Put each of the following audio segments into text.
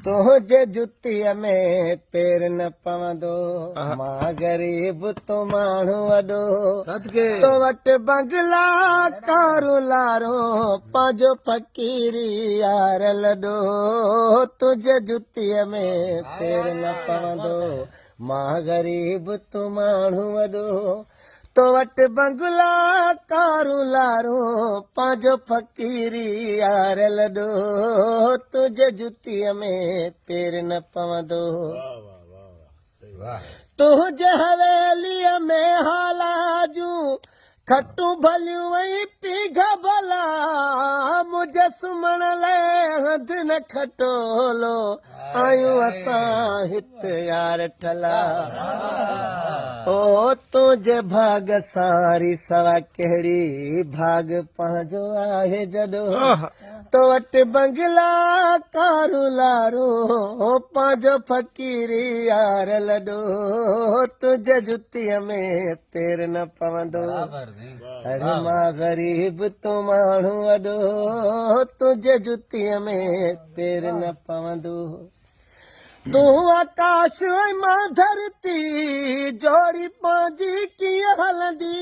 तुझे जुतीअ में पेर न पवंदो मां गरीब तो माण्हू वॾो तो वटि बंगला कारो लारो पंहिंजो फ़कीरी यार लॾो तुझे जुतीअ में पेर न पवंदो मां गरीब तो माण्हू वॾो तो वटि बंगला कारू लारो पंहिंजो फ़कीरी यार लॾो तुझे जुतीअ में पेर न पवंदो तुझे हवेलीअ में हालाजूं खटूं भलियूं ऐं पीघ भला मुंहिंजे सुम्हण लाइ हंध न खटोलो आयूं असां हिते यार ठला ओ तुझे भाग सारी सवा कहिड़ी भाग पंहिंजो आहे जॾो तो वटि बंगला कारू लारो पंहिंजो फ़कीरी यार लॾो तुझे जुतीअ में पेर न पवंदो अरे मां गरीब तो माण्हू वॾो तुझे जुतीअ में पेर न पवंदो तूं आकाश ऐं मां धरती जोड़ी पंहिंजी कीअं हलंदी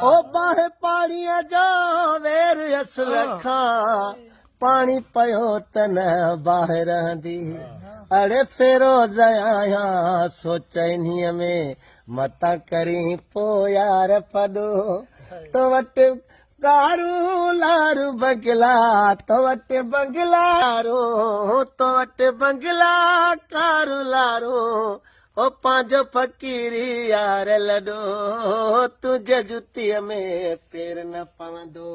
ओ बाहि पाणीअ जो वेर असल खां पाणी पियो त न बाहि रहंदी अड़े फिरोज़ आहियां सोचनीअ में मता करी पोइ यार पॾो तो वटि कारू लारू बंगला तो वटि बंगलारो तो वटि बंगला कारू लारो ओ पंहिंजो फ़कीरी यार लॾो तुझे जुतीअ में पेर न पवंदो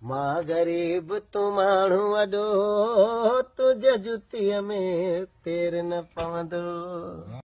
मां गरीब तूं माण्हू वॾो तुझे जुतीअ में पेर न पवंदो।